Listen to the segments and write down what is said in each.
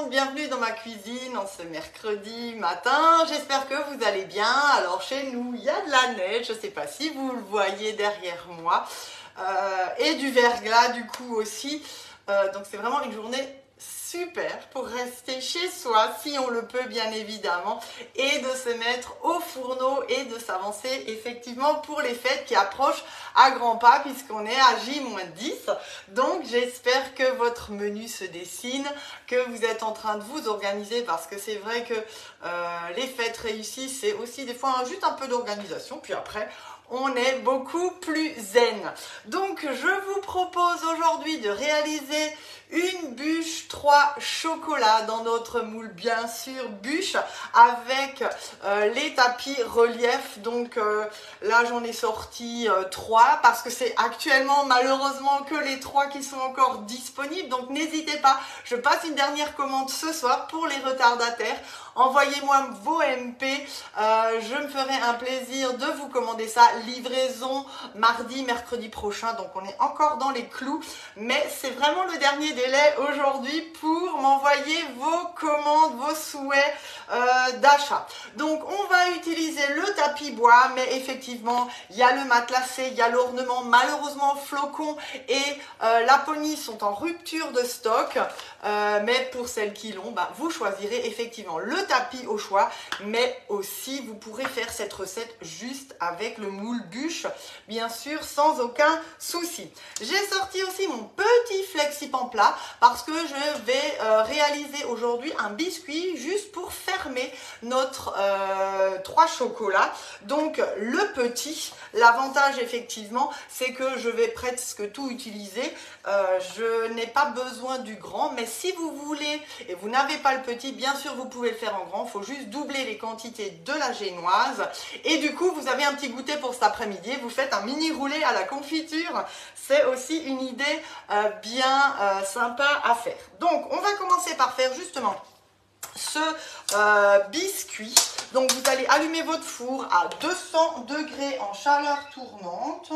monde, bienvenue dans ma cuisine en ce mercredi matin. J'espère que vous allez bien. Alors chez nous, il y a de la neige, je ne sais pas si vous le voyez derrière moi, et du verglas du coup aussi. Donc c'est vraiment une journée super pour rester chez soi, si on le peut bien évidemment, et de se mettre au fourneau et de s'avancer effectivement pour les fêtes qui approchent à grands pas puisqu'on est à J-10. Donc j'espère que votre menu se dessine, que vous êtes en train de vous organiser parce que c'est vrai que les fêtes réussies, c'est aussi des fois juste un peu d'organisation, puis après on est beaucoup plus zen. Donc je vous propose aujourd'hui de réaliser une bûche 3 chocolats dans notre moule, bien sûr bûche avec les tapis relief. Donc là j'en ai sorti 3 parce que c'est actuellement malheureusement que les 3 qui sont encore disponibles. Donc n'hésitez pas, je passe une dernière commande ce soir pour les retardataires. Envoyez-moi vos MP, je me ferai un plaisir de vous commander ça. Livraison mardi, mercredi prochain, donc on est encore dans les clous. Mais c'est vraiment le dernier délai aujourd'hui pour m'envoyer vos commandes, vos souhaits d'achat. Donc on va utiliser le tapis bois, mais effectivement il y a le matelassé, il y a l'ornement. Malheureusement Flocon et Laponie sont en rupture de stock, mais pour celles qui l'ont, vous choisirez effectivement le tapis au choix, mais aussi vous pourrez faire cette recette juste avec le moule bûche, bien sûr, sans aucun souci. J'ai sorti aussi mon petit flexipan plat parce que je vais réaliser aujourd'hui un biscuit juste pour fermer notre 3 chocolats. Donc le petit, l'avantage effectivement, c'est que je vais presque tout utiliser. Je n'ai pas besoin du grand, mais si vous voulez et vous n'avez pas le petit, bien sûr vous pouvez le faire en grand. Il faut juste doubler les quantités de la génoise et du coup vous avez un petit goûter pour cet après-midi. Vous faites un mini roulé à la confiture, c'est aussi une idée bien sympa à faire. Donc on va commencer par faire justement ce biscuit. Donc vous allez allumer votre four à 200 degrés en chaleur tournante,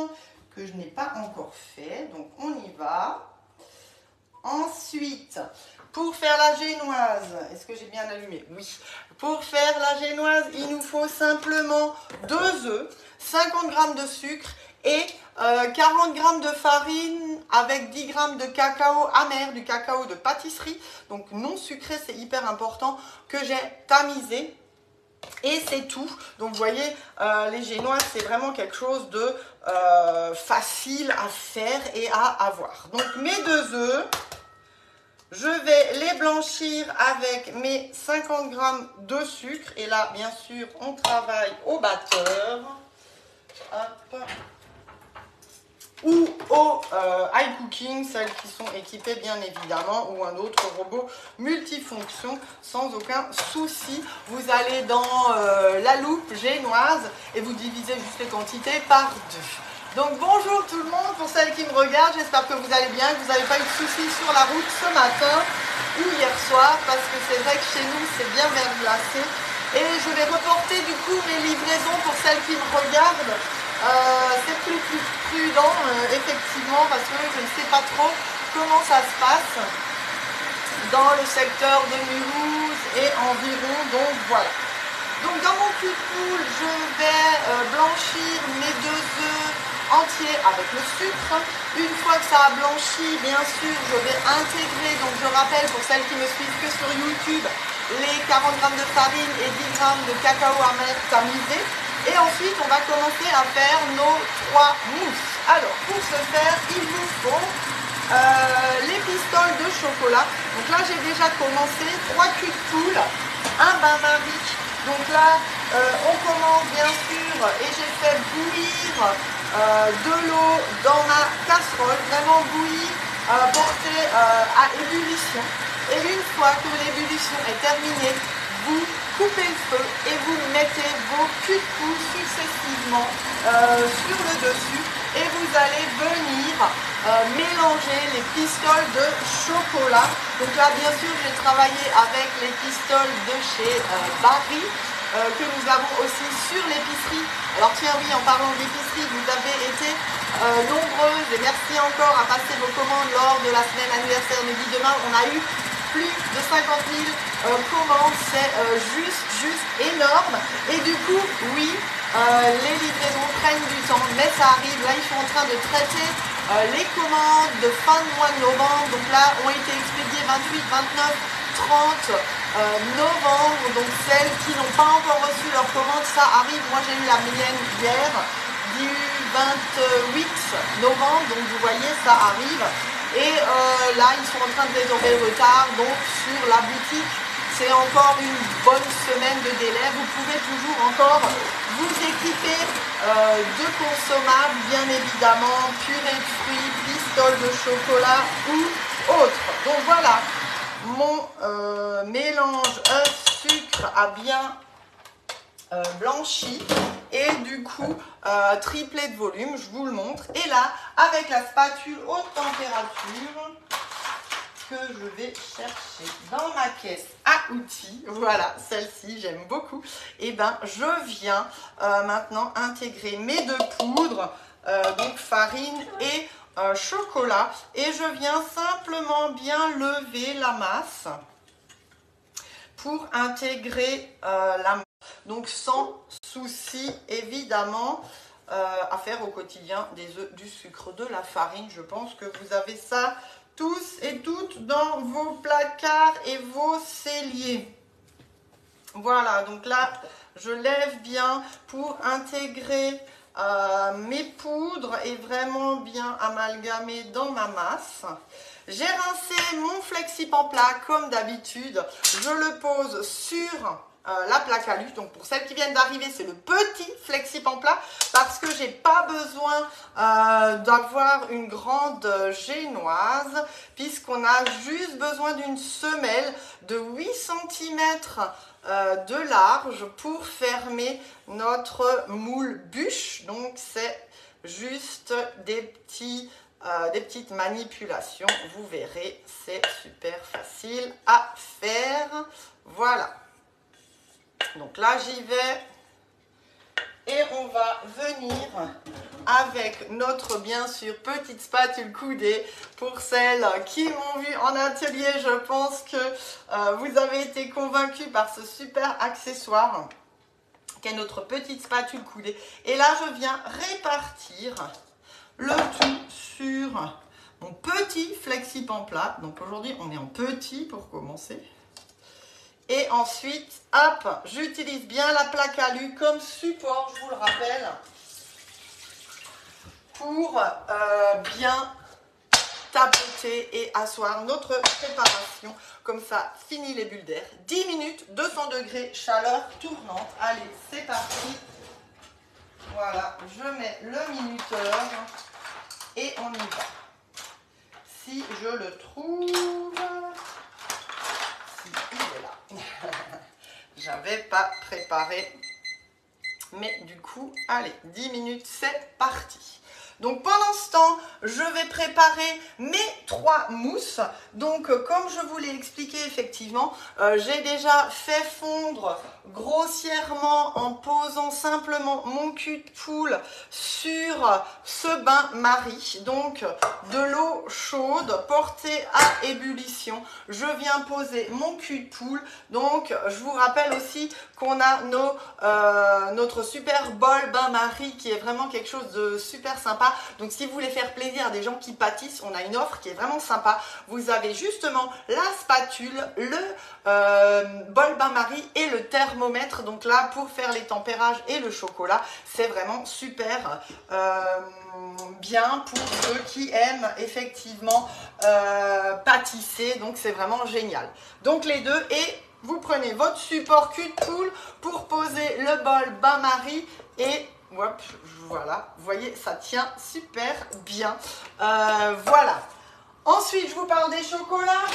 que je n'ai pas encore fait, donc on y va. Ensuite, pour faire la génoise, est-ce que j'ai bien allumé? Oui. Pour faire la génoise, il nous faut simplement 2 œufs, 50 g de sucre et 40 g de farine avec 10 g de cacao amer, du cacao de pâtisserie, donc non sucré, c'est hyper important, que j'ai tamisé. Et c'est tout. Donc vous voyez, les génoises, c'est vraiment quelque chose de facile à faire et à avoir. Donc mes 2 œufs, je vais les blanchir avec mes 50 g de sucre. Et là, bien sûr, on travaille au batteur. Hop. Ou au iCooking, celles qui sont équipées bien évidemment, ou un autre robot multifonction sans aucun souci. Vous allez dans la loupe génoise et vous divisez juste les quantités par 2. Donc bonjour tout le monde, pour celles qui me regardent, j'espère que vous allez bien, que vous n'avez pas eu de soucis sur la route ce matin ou hier soir, parce que c'est vrai que chez nous c'est bien verglacé. Et je vais reporter du coup mes livraisons pour celles qui me regardent. C'est plus prudent effectivement parce que je ne sais pas trop comment ça se passe dans le secteur de Mulhouse et environ, donc voilà. Donc dans mon cul de poule, je vais blanchir mes 2 œufs entiers avec le sucre. Une fois que ça a blanchi, bien sûr, je vais intégrer, donc je rappelle pour celles qui me suivent que sur YouTube, les 40 g de farine et 10 g de cacao amer tamisé. Et ensuite, on va commencer à faire nos 3 mousses. Alors, pour ce faire, il nous faut les pistoles de chocolat. Donc là, j'ai déjà commencé 3 culs de poule, un bain-marie. Donc là, on commence bien sûr et j'ai fait bouillir de l'eau dans ma casserole, vraiment bouillie, portée à ébullition. Et une fois que l'ébullition est terminée, vous coupez le feu et vous mettez vos culs de poule successivement sur le dessus et vous allez venir mélanger les pistoles de chocolat. Donc là bien sûr j'ai travaillé avec les pistoles de chez Barry que nous avons aussi sur l'épicerie. Alors tiens oui, en parlant d'épicerie, vous avez été nombreuses et merci encore à passer vos commandes lors de la semaine anniversaire de Guy Demain. On a eu plus de 50 000 commandes, c'est juste énorme. Et du coup, oui, les livraisons prennent du temps, mais ça arrive. Là, ils sont en train de traiter les commandes de fin de mois de novembre. Donc là, ont été expédiées 28, 29, 30 novembre. Donc celles qui n'ont pas encore reçu leur commande, ça arrive. Moi, j'ai eu la mienne hier, du 28 novembre. Donc vous voyez, ça arrive. Et là, ils sont en train de résorber le retard. Donc sur la boutique, c'est encore une bonne semaine de délai. Vous pouvez toujours encore vous équiper de consommables, bien évidemment, purée de fruits, pistoles de chocolat ou autre. Donc voilà, mon mélange œuf-sucre a bien blanchi et du coup triplé de volume, je vous le montre. Et là, avec la spatule haute température que je vais chercher dans ma caisse à outils, voilà, celle-ci, j'aime beaucoup, et ben je viens maintenant intégrer mes deux poudres, donc farine et chocolat, et je viens simplement bien lever la masse pour intégrer la masse. Donc sans souci évidemment à faire au quotidien des œufs, du sucre, de la farine. Je pense que vous avez ça tous et toutes dans vos placards et vos celliers. Voilà, donc là je lève bien pour intégrer mes poudres et vraiment bien amalgamer dans ma masse. J'ai rincé mon Flexip en plat comme d'habitude. Je le pose sur la plaque à luche. Donc pour celles qui viennent d'arriver, c'est le petit Flexip en plat parce que j'ai pas besoin d'avoir une grande génoise puisqu'on a juste besoin d'une semelle de 8 cm de large pour fermer notre moule bûche. Donc c'est juste des petites manipulations, vous verrez, c'est super facile à faire. Voilà, donc là j'y vais et on va venir avec notre, bien sûr, petite spatule coudée. Pour celles qui m'ont vu en atelier, je pense que vous avez été convaincus par ce super accessoire qu'est notre petite spatule coudée. Et là je viens répartir le tout sur mon petit Flexip en plat. Donc aujourd'hui on est en petit pour commencer. Et ensuite, hop, j'utilise bien la plaque à lu comme support, je vous le rappelle, pour bien tapoter et asseoir notre préparation. Comme ça, fini les bulles d'air. 10 minutes, 200 degrés, chaleur tournante. Allez, c'est parti. Voilà, je mets le minuteur et on y va. Si je le trouve, si il est là. J'avais pas préparé, mais du coup, allez, 10 minutes, c'est parti. Donc pendant ce temps, je vais préparer mes 3 mousses. Donc comme je vous l'ai expliqué, effectivement, j'ai déjà fait fondre grossièrement en posant simplement mon cul de poule sur ce bain-marie. Donc de l'eau chaude portée à ébullition. Je viens poser mon cul de poule. Donc je vous rappelle aussi qu'on a notre super bol bain-marie qui est vraiment quelque chose de super sympa. Donc si vous voulez faire plaisir à des gens qui pâtissent, on a une offre qui est vraiment sympa. Vous avez justement la spatule, le bol bain-marie et le thermomètre. Donc là, pour faire les tempérages et le chocolat, c'est vraiment super bien pour ceux qui aiment effectivement pâtisser. Donc c'est vraiment génial. Donc les deux, et vous prenez votre support cul de poule pour poser le bol bain-marie et hop, voilà, vous voyez, ça tient super bien. Voilà. Ensuite, je vous parle des chocolats.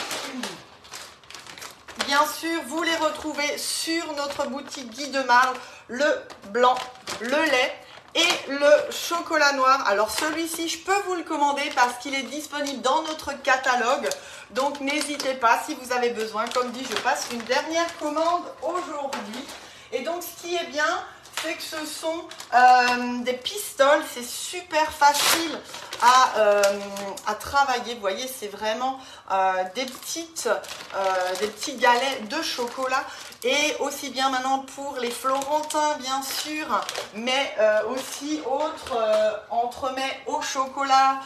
Bien sûr, vous les retrouvez sur notre boutique Guy de Marle, le blanc, le lait et le chocolat noir. Alors celui-ci, je peux vous le commander parce qu'il est disponible dans notre catalogue. Donc n'hésitez pas si vous avez besoin. Comme dit, je passe une dernière commande aujourd'hui. Et donc ce qui est bien, c'est que ce sont des pistoles. C'est super facile à travailler. Vous voyez, c'est vraiment des petits galets de chocolat. Et aussi bien maintenant pour les Florentins, bien sûr, mais aussi autres entremets au chocolat,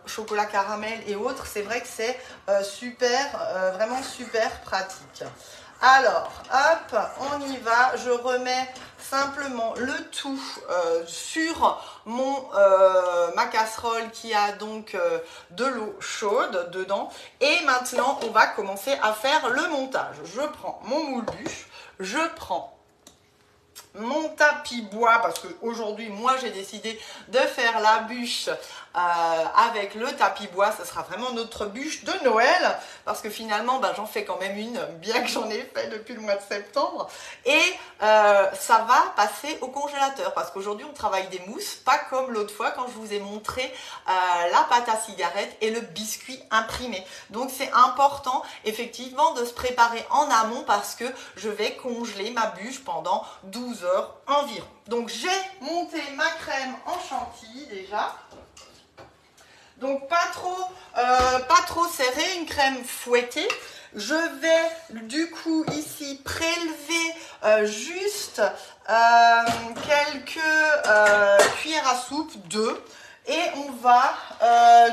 chocolat caramel et autres. C'est vrai que c'est vraiment super pratique. Alors, hop, on y va. Je remets simplement le tout sur ma casserole qui a donc de l'eau chaude dedans. Et maintenant, on va commencer à faire le montage. Je prends mon moule-bûche, je prends mon tapis bois, parce qu'aujourd'hui, moi, j'ai décidé de faire la bûche avec le tapis bois. Ce sera vraiment notre bûche de Noël, parce que finalement, j'en fais quand même une, bien que j'en ai fait depuis le mois de septembre. Et ça va passer au congélateur, parce qu'aujourd'hui, on travaille des mousses, pas comme l'autre fois quand je vous ai montré la pâte à cigarette et le biscuit imprimé. Donc, c'est important, effectivement, de se préparer en amont, parce que je vais congeler ma bûche pendant 12 heures environ. Donc j'ai monté ma crème en chantilly déjà. Donc pas trop serré, une crème fouettée. Je vais du coup ici prélever juste quelques cuillères à soupe, 2. Et on va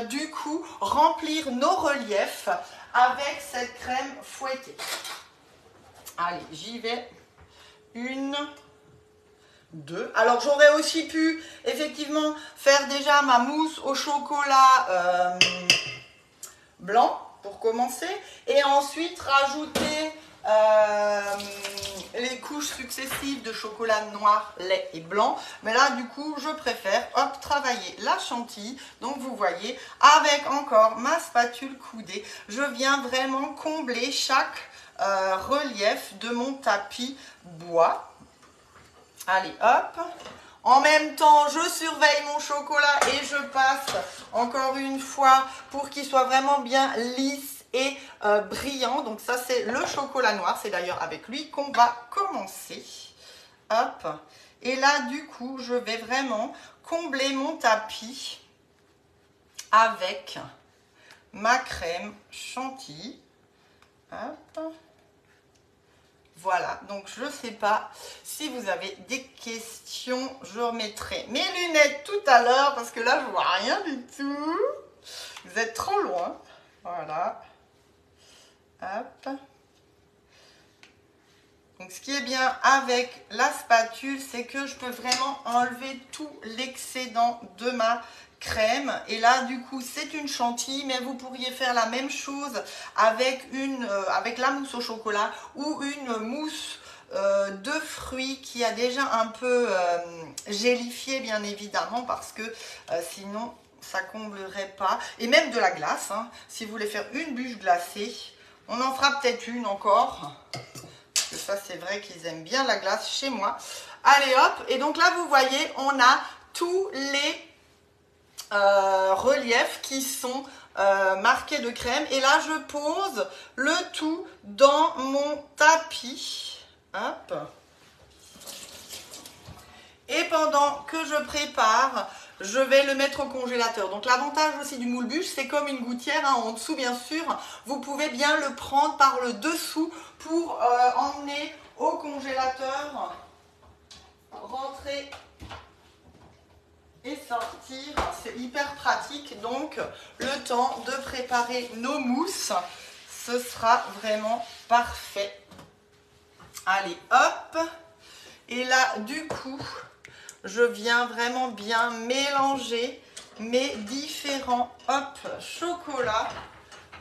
du coup remplir nos reliefs avec cette crème fouettée. Allez, j'y vais. 1, 2. Alors j'aurais aussi pu effectivement faire déjà ma mousse au chocolat blanc pour commencer, et ensuite rajouter les couches successives de chocolat noir, lait et blanc. Mais là du coup je préfère travailler la chantilly. Donc vous voyez, avec encore ma spatule coudée, je viens vraiment combler chaque relief de mon tapis bois. Allez, hop. En même temps, je surveille mon chocolat et je passe encore une fois pour qu'il soit vraiment bien lisse et brillant. Donc ça, c'est le chocolat noir. C'est d'ailleurs avec lui qu'on va commencer. Hop. Et là, du coup, je vais vraiment combler mon tapis avec ma crème chantilly. Hop. Voilà, donc je ne sais pas si vous avez des questions, je remettrai mes lunettes tout à l'heure parce que là je vois rien du tout. Vous êtes trop loin. Voilà. Hop. Donc ce qui est bien avec la spatule, c'est que je peux vraiment enlever tout l'excédent de ma crème. Et là du coup c'est une chantilly, mais vous pourriez faire la même chose avec la mousse au chocolat ou une mousse de fruits qui a déjà un peu gélifié, bien évidemment, parce que sinon ça comblerait pas. Et même de la glace, hein, si vous voulez faire une bûche glacée, on en fera peut-être une encore. Parce que ça c'est vrai qu'ils aiment bien la glace chez moi. Allez hop, et donc là vous voyez, on a tous les reliefs qui sont marqués de crème. Et là je pose le tout dans mon tapis. Hop. Et pendant que je prépare, je vais le mettre au congélateur. Donc l'avantage aussi du moule-bûche, c'est comme une gouttière, hein, en dessous bien sûr. Vous pouvez bien le prendre par le dessous pour emmener au congélateur, rentrer et sortir. C'est hyper pratique. Donc le temps de préparer nos mousses, ce sera vraiment parfait. Allez hop. Et là du coup je viens vraiment bien mélanger mes différents chocolats.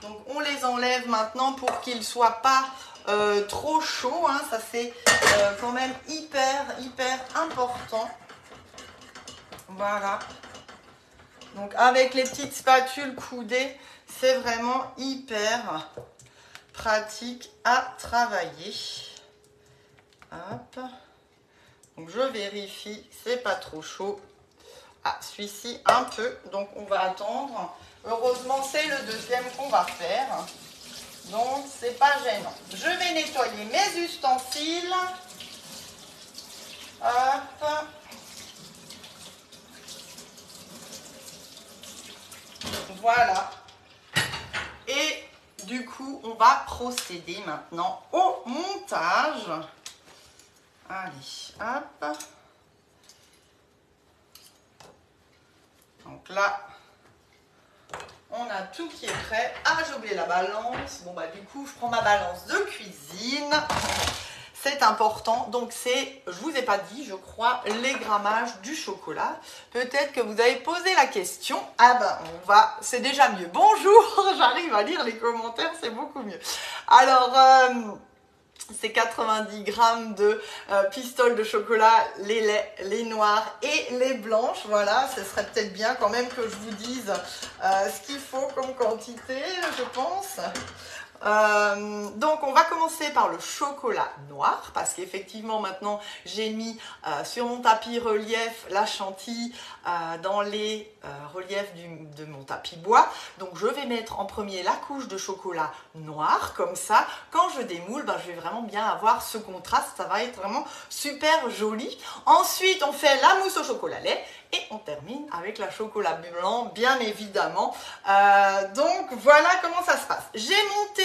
Donc on les enlève maintenant pour qu'ils ne soient pas trop chauds, hein. Ça c'est quand même hyper important. Voilà. Donc avec les petites spatules coudées, c'est vraiment hyper pratique à travailler. Hop. Donc je vérifie, c'est pas trop chaud. Ah, celui-ci un peu, donc on va attendre. Heureusement, c'est le deuxième qu'on va faire. Donc c'est pas gênant. Je vais nettoyer mes ustensiles. Hop. Voilà. Et du coup, on va procéder maintenant au montage. Allez, hop. Donc là, on a tout qui est prêt. Ah, j'ai oublié la balance. Bon, bah du coup, je prends ma balance de cuisine. C'est important. Donc c'est, je vous ai pas dit, je crois, les grammages du chocolat. Peut-être que vous avez posé la question. Ah ben, on va, c'est déjà mieux. Bonjour, j'arrive à lire les commentaires, c'est beaucoup mieux. Alors, c'est 90 grammes de pistoles de chocolat, les laits, les noirs et les blanches. Voilà, ce serait peut-être bien quand même que je vous dise ce qu'il faut comme quantité, je pense. Donc on va commencer par le chocolat noir parce qu'effectivement maintenant j'ai mis sur mon tapis relief la chantilly dans les reliefs de mon tapis bois. Donc je vais mettre en premier la couche de chocolat noir, comme ça quand je démoule ben, je vais vraiment bien avoir ce contraste, ça va être vraiment super joli. Ensuite on fait la mousse au chocolat lait et on termine avec la chocolat blanc, bien évidemment. Donc voilà comment ça se passe. J'ai monté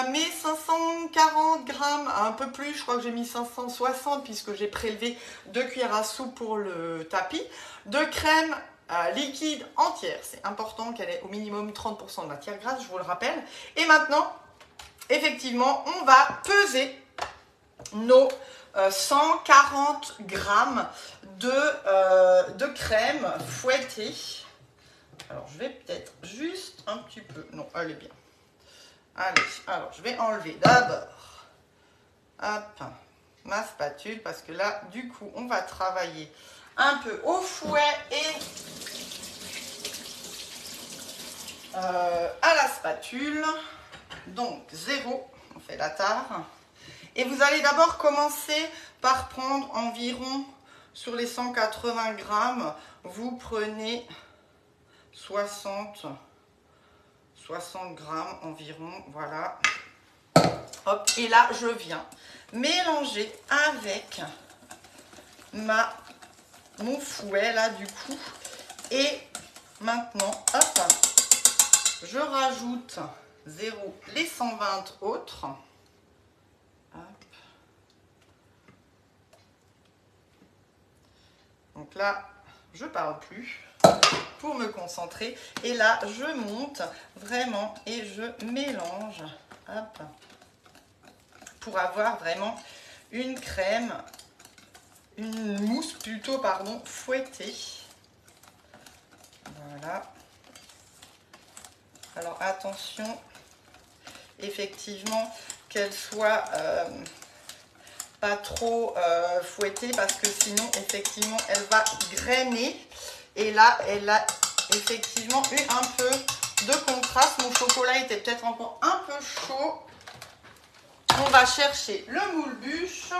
mes 540 grammes, un peu plus, je crois que j'ai mis 560 puisque j'ai prélevé 2 cuillères à soupe pour le tapis, de crème liquide entière. C'est important qu'elle ait au minimum 30% de matière grasse, je vous le rappelle. Et maintenant, effectivement, on va peser nos 140 grammes de crème fouettée. Alors, je vais peut-être juste un petit peu... Non, elle est bien. Allez, alors, je vais enlever d'abord hop, ma spatule parce que là, du coup, on va travailler un peu au fouet et à la spatule. Donc, 0, on fait la tare. Et vous allez d'abord commencer par prendre environ, sur les 180 grammes, vous prenez 60 grammes environ, voilà. Hop, et là, je viens mélanger avec mon fouet, là, du coup. Et maintenant, hop, je rajoute 0, les 120 autres. Hop. Donc là, je parle plus pour me concentrer. Et là, je monte vraiment et je mélange. Hop. Pour avoir vraiment une crème, une mousse plutôt, pardon, fouettée. Voilà. Alors attention, effectivement, qu'elle soit pas trop fouettée parce que sinon, effectivement, elle va grainer. Et là, elle a effectivement eu un peu de contraste. Mon chocolat était peut-être encore un peu chaud. On va chercher le moule-bûche.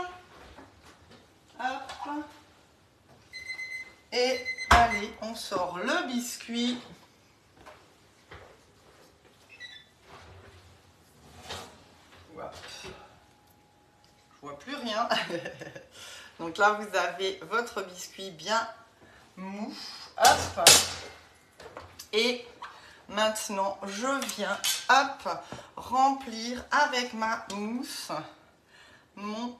Hop. Et allez, on sort le biscuit. Hop. Je vois plus rien. Donc là, vous avez votre biscuit bien mou. Hop. Et maintenant, je viens, hop, remplir avec ma mousse mon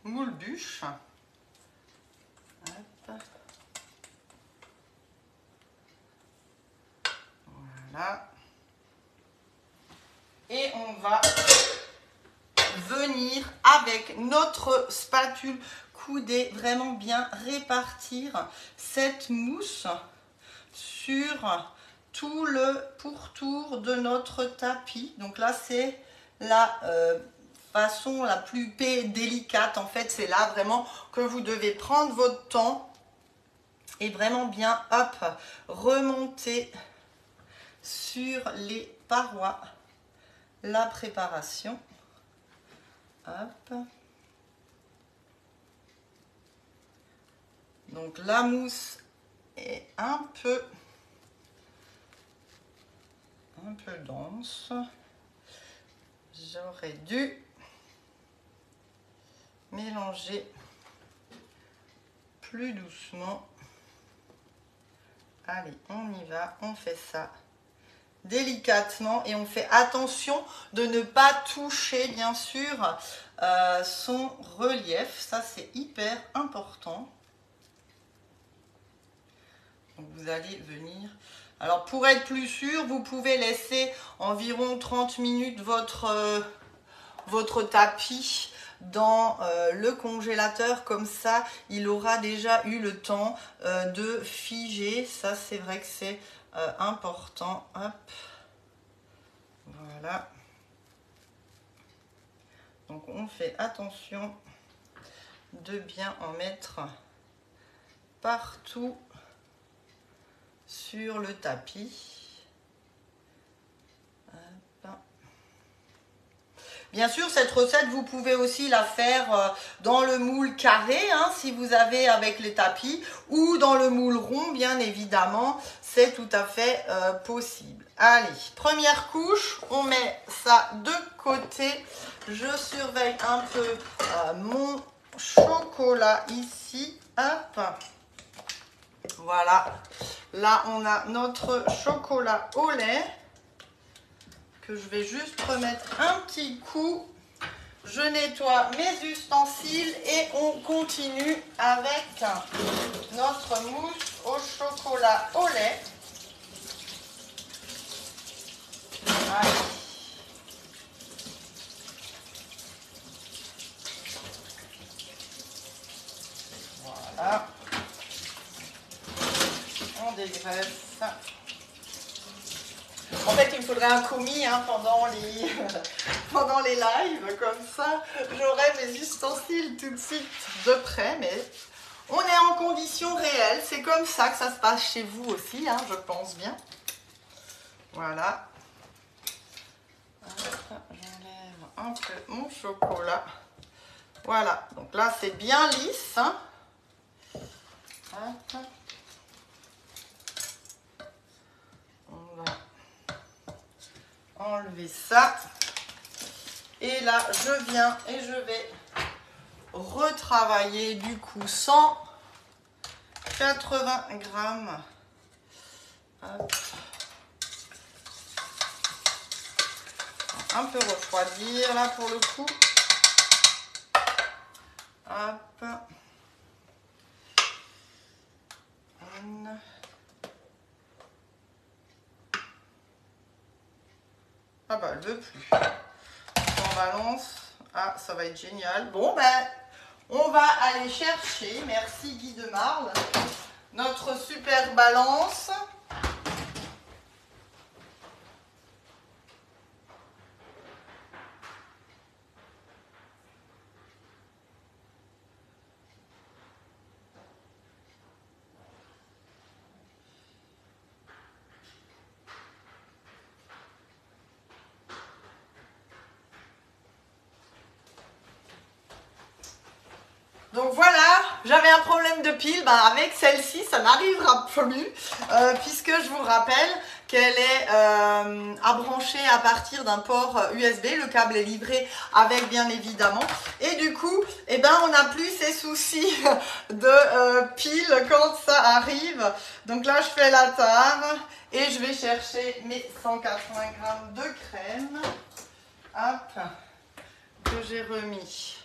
moule-bûche. Voilà. Et on va venir avec notre spatule coudée vraiment bien répartir cette mousse sur tout le pourtour de notre tapis. Donc là, c'est la façon la plus délicate. En fait, c'est là vraiment que vous devez prendre votre temps et vraiment bien, hop, remonter sur les parois la préparation. Hop. Donc la mousse est un peu dense. J'aurais dû mélanger plus doucement. Allez, on y va, on fait ça délicatement et on fait attention de ne pas toucher bien sûr son relief, ça c'est hyper important. Donc vous allez venir, alors pour être plus sûr, vous pouvez laisser environ 30 minutes votre tapis dans le congélateur, comme ça il aura déjà eu le temps de figer. Ça c'est vrai que c'est important. Hop, voilà, donc on fait attention de bien en mettre partout sur le tapis. Bien sûr, cette recette, vous pouvez aussi la faire dans le moule carré, hein, si vous avez avec les tapis, ou dans le moule rond, bien évidemment, c'est tout à fait possible. Allez, première couche, on met ça de côté. Je surveille un peu mon chocolat ici. Hop, voilà. Là, on a notre chocolat au lait, que je vais juste remettre un petit coup. Je nettoie mes ustensiles et on continue avec notre mousse au chocolat au lait. Allez. Voilà. On dégraisse. En fait, il me faudrait un commis hein, pendant les lives, comme ça, j'aurai mes ustensiles tout de suite de près, mais on est en conditions réelles, c'est comme ça que ça se passe chez vous aussi, hein, je pense bien. Voilà. J'enlève un peu mon chocolat. Voilà, donc là c'est bien lisse. Hein. Hop. On va enlever ça. Et là, je viens et je vais retravailler du coup 180 grammes. Hop. Un peu refroidir là pour le coup. Hop. Ah bah elle veut plus. On balance. Ah ça va être génial. Bon ben on va aller chercher, merci Guy de Marle, notre super balance. Donc voilà, j'avais un problème de pile, ben avec celle-ci ça n'arrivera plus puisque je vous rappelle qu'elle est à brancher à partir d'un port USB, le câble est livré avec bien évidemment et du coup eh ben, on n'a plus ces soucis de pile quand ça arrive. Donc là je fais la tare et je vais chercher mes 180 grammes de crème, hop, que j'ai remis.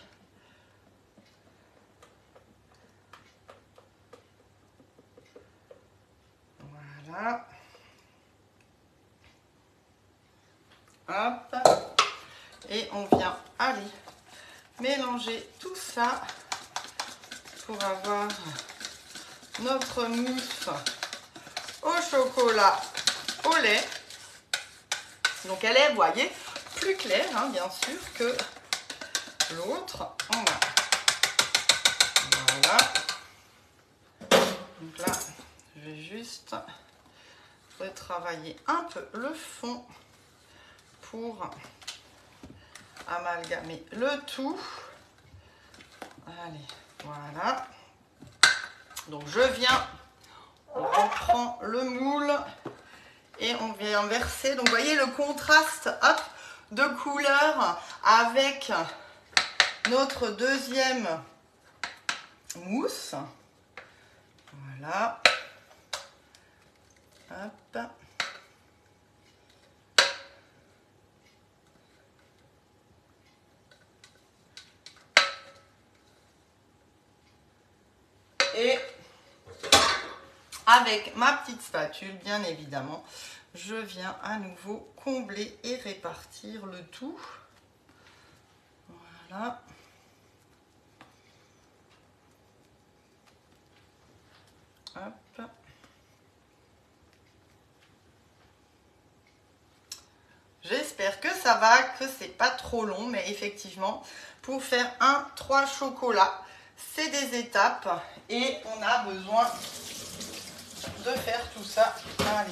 Voilà. Hop. Et on vient aller mélanger tout ça pour avoir notre mousse au chocolat au lait. Donc elle est, vous voyez, plus claire, hein, bien sûr, que l'autre. Voilà. Donc là, je vais juste retravailler un peu le fond pour amalgamer le tout. Allez, voilà. Donc je viens, on reprend le moule et on vient verser. Donc vous voyez le contraste, hop, de couleur avec notre deuxième mousse. Voilà. Hop. Et avec ma petite spatule, bien évidemment, je viens à nouveau combler et répartir le tout. Voilà. Hop. J'espère que ça va, que c'est pas trop long, mais effectivement, pour faire 3 chocolats, c'est des étapes et on a besoin de faire tout ça. Allez,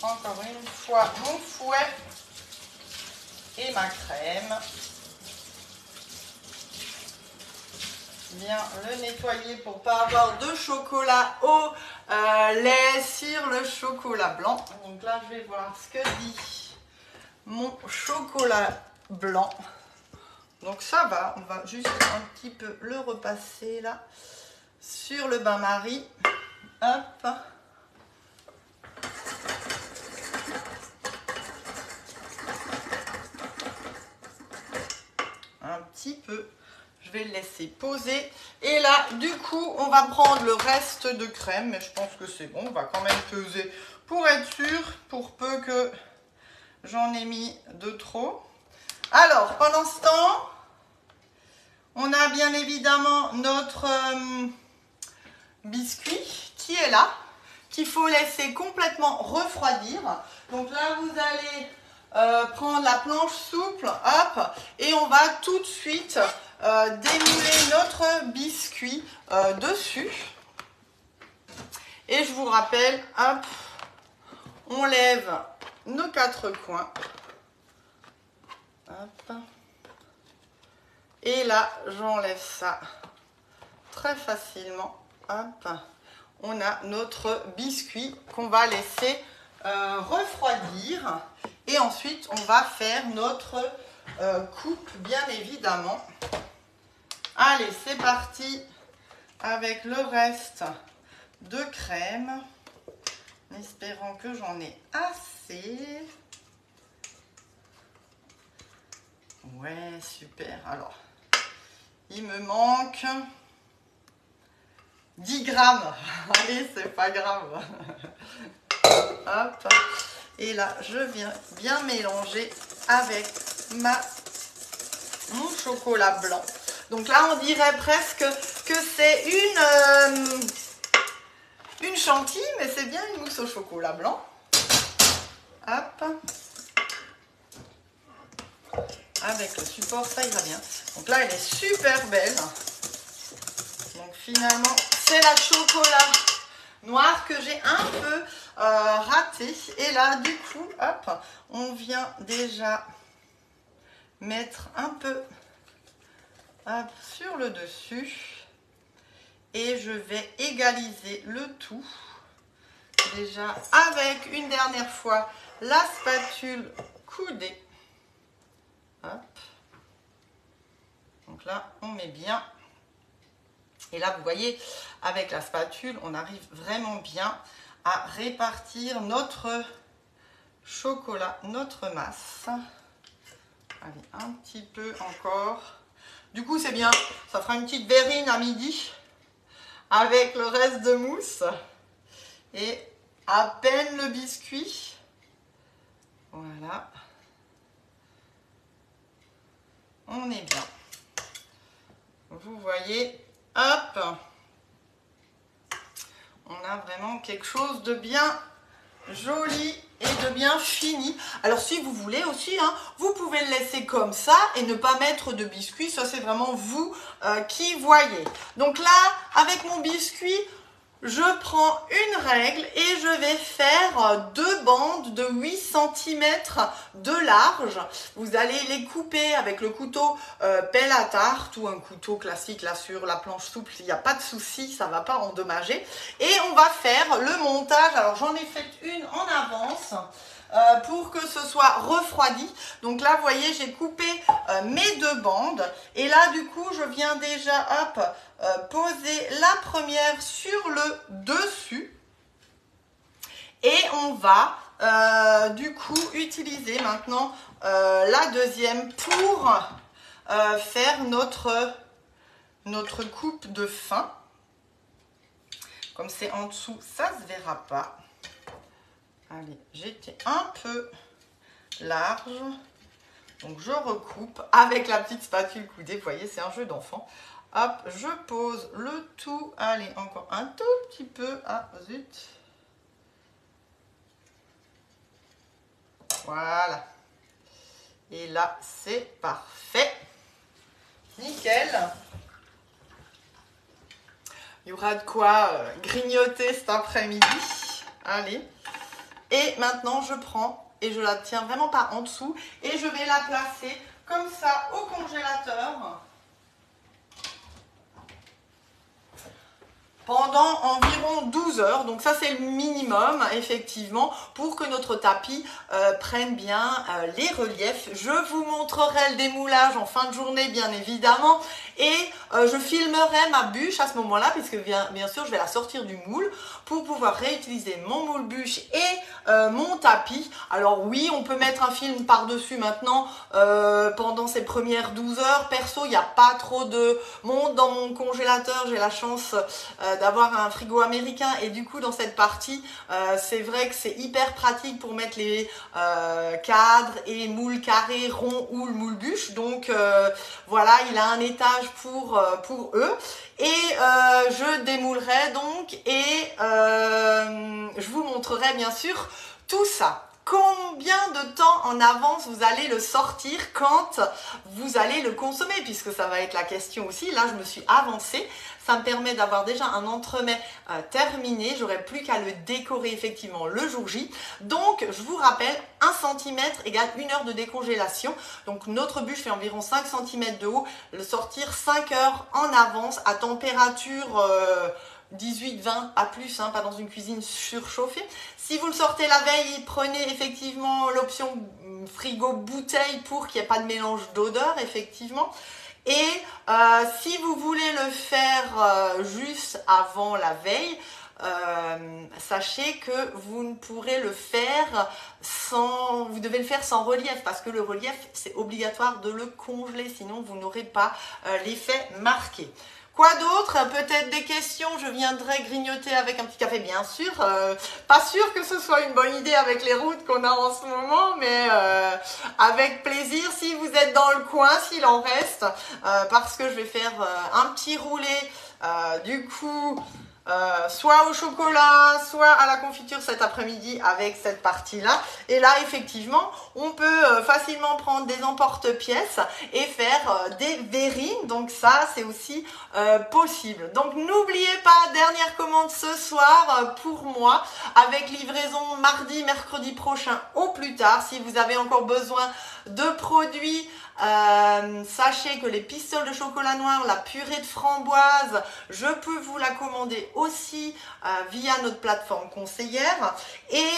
encore une fois, mon fouet et ma crème. Bien le nettoyer pour pas avoir de chocolat au lait sur le chocolat blanc. Donc là, je vais voir ce que dit mon chocolat blanc. Donc ça va, on va juste un petit peu le repasser là sur le bain-marie. Hop. Un petit peu. Je vais le laisser poser. Et là, du coup, on va prendre le reste de crème. Mais je pense que c'est bon. On va quand même peser pour être sûr, pour peu que j'en ai mis de trop. Alors, pendant ce temps, on a bien évidemment notre biscuit qui est là, qu'il faut laisser complètement refroidir. Donc là, vous allez prendre la planche souple, hop, et on va tout de suite démouler notre biscuit dessus. Et je vous rappelle, hop, on lève nos 4 coins. Hop. Et là, j'enlève ça très facilement. Hop. On a notre biscuit qu'on va laisser refroidir. Et ensuite, on va faire notre coupe, bien évidemment. Allez, c'est parti avec le reste de crème. En espérant que j'en ai assez. Ouais, super. Alors, il me manque 10 grammes. Allez, c'est pas grave. Hop. Et là, je viens bien mélanger avec mon chocolat blanc. Donc là, on dirait presque que c'est une chantilly, mais c'est bien une mousse au chocolat blanc. Hop. Avec le support, ça ira bien. Donc là, elle est super belle. Donc finalement, c'est la chocolat noir que j'ai un peu raté. Et là, du coup, hop, on vient déjà mettre un peu hop, sur le dessus. Et je vais égaliser le tout. Déjà, avec une dernière fois, la spatule coudée. Hop. Donc là, on met bien. Et là, vous voyez, avec la spatule, on arrive vraiment bien à répartir notre chocolat, notre masse. Allez, un petit peu encore. Du coup, c'est bien. Ça fera une petite verrine à midi avec le reste de mousse. Et à peine le biscuit. Voilà. On est bien. Vous voyez, hop. On a vraiment quelque chose de bien joli et de bien fini. Alors si vous voulez aussi, hein, vous pouvez le laisser comme ça et ne pas mettre de biscuit. Ça c'est vraiment vous qui voyez. Donc là, avec mon biscuit, je prends une règle et je vais faire 2 bandes de 8 cm de large. Vous allez les couper avec le couteau pelle à tarte ou un couteau classique là sur la planche souple. Il n'y a pas de souci, ça ne va pas endommager. Et on va faire le montage. Alors j'en ai fait une en avance pour que ce soit refroidi. Donc là, vous voyez, j'ai coupé mes 2 bandes. Et là, du coup, je viens déjà, hop, poser la première sur le dessus. Et on va, du coup, utiliser maintenant la deuxième pour faire notre coupe de fin. Comme c'est en dessous, ça ne se verra pas. Allez, j'étais un peu large. Donc je recoupe avec la petite spatule coudée. Vous voyez, c'est un jeu d'enfant. Hop, je pose le tout. Allez, encore un tout petit peu. Ah, zut. Voilà. Et là, c'est parfait. Nickel. Il y aura de quoi grignoter cet après-midi. Allez. Et maintenant, je prends et je la tiens vraiment pas en dessous. Et je vais la placer comme ça au congélateur. Pendant environ 12 heures, donc ça c'est le minimum effectivement pour que notre tapis prenne bien les reliefs. Je vous montrerai le démoulage en fin de journée bien évidemment et je filmerai ma bûche à ce moment-là puisque bien sûr je vais la sortir du moule pour pouvoir réutiliser mon moule bûche et mon tapis. Alors oui, on peut mettre un film par-dessus maintenant pendant ces premières 12 heures. Perso, il n'y a pas trop de monde dans mon congélateur, j'ai la chance d'avoir un frigo américain et du coup dans cette partie c'est vrai que c'est hyper pratique pour mettre les cadres et moules carrés, ronds ou le moule bûche. Donc voilà, il a un étage pour eux et je démoulerai donc et je vous montrerai bien sûr tout ça. Combien de temps en avance vous allez le sortir quand vous allez le consommer, puisque ça va être la question aussi. Là, je me suis avancée. Ça me permet d'avoir déjà un entremets terminé. J'aurai plus qu'à le décorer effectivement le jour J. Donc, je vous rappelle, 1 cm égale 1 heure de décongélation. Donc, notre bûche fait environ 5 cm de haut. Le sortir 5 heures en avance à température 18-20, pas plus, hein, pas dans une cuisine surchauffée. Si vous le sortez la veille, prenez effectivement l'option frigo bouteille pour qu'il n'y ait pas de mélange d'odeur, effectivement. Et si vous voulez le faire juste avant la veille, sachez que vous ne pourrez le faire sans, vous devez le faire sans relief parce que le relief c'est obligatoire de le congeler, sinon vous n'aurez pas l'effet marqué. Quoi d'autre? Peut-être des questions, je viendrai grignoter avec un petit café, bien sûr. Pas sûr que ce soit une bonne idée avec les routes qu'on a en ce moment, mais avec plaisir si vous êtes dans le coin, s'il en reste, parce que je vais faire un petit roulé, du coup, soit au chocolat, soit à la confiture cet après-midi avec cette partie-là. Et là, effectivement, on peut facilement prendre des emporte-pièces et faire des verrines. Donc ça, c'est aussi possible. Donc n'oubliez pas, dernière commande ce soir pour moi, avec livraison mardi, mercredi prochain au plus tard. Si vous avez encore besoin de produits, sachez que les pistoles de chocolat noir, la purée de framboise, je peux vous la commander aussi via notre plateforme conseillère. Et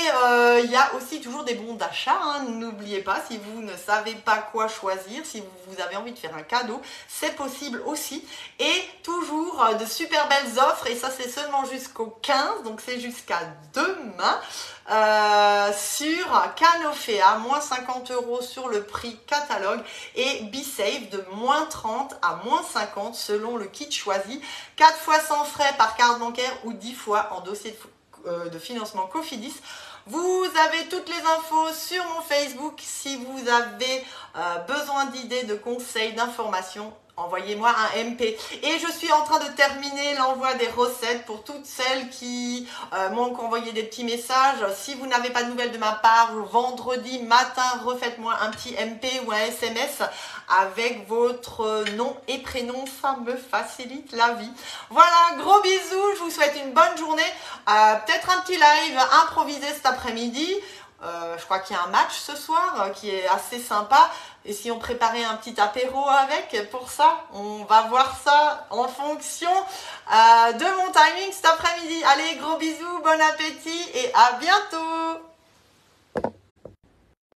il y a aussi toujours des bons d'achat, hein. N'oubliez pas, si vous ne savez pas quoi choisir, si vous avez envie de faire un cadeau, c'est possible aussi. Et toujours de super belles offres, et ça c'est seulement jusqu'au 15, donc c'est jusqu'à demain. Sur Canofea, moins 50 € sur le prix catalogue et BeSafe de moins 30 à moins 50 selon le kit choisi, 4 fois sans frais par carte bancaire ou 10 fois en dossier de financement Cofidis. Vous avez toutes les infos sur mon Facebook. Si vous avez besoin d'idées, de conseils, d'informations, envoyez-moi un MP. Et je suis en train de terminer l'envoi des recettes pour toutes celles qui m'ont envoyé des petits messages. Si vous n'avez pas de nouvelles de ma part, vendredi matin, refaites-moi un petit MP ou un SMS avec votre nom et prénom. Ça me facilite la vie. Voilà, gros bisous. Je vous souhaite une bonne journée. Peut-être un petit live improvisé cet après-midi. Je crois qu'il y a un match ce soir qui est assez sympa. Et si on préparait un petit apéro avec pour ça, on va voir ça en fonction de mon timing cet après-midi. Allez, gros bisous, bon appétit et à bientôt!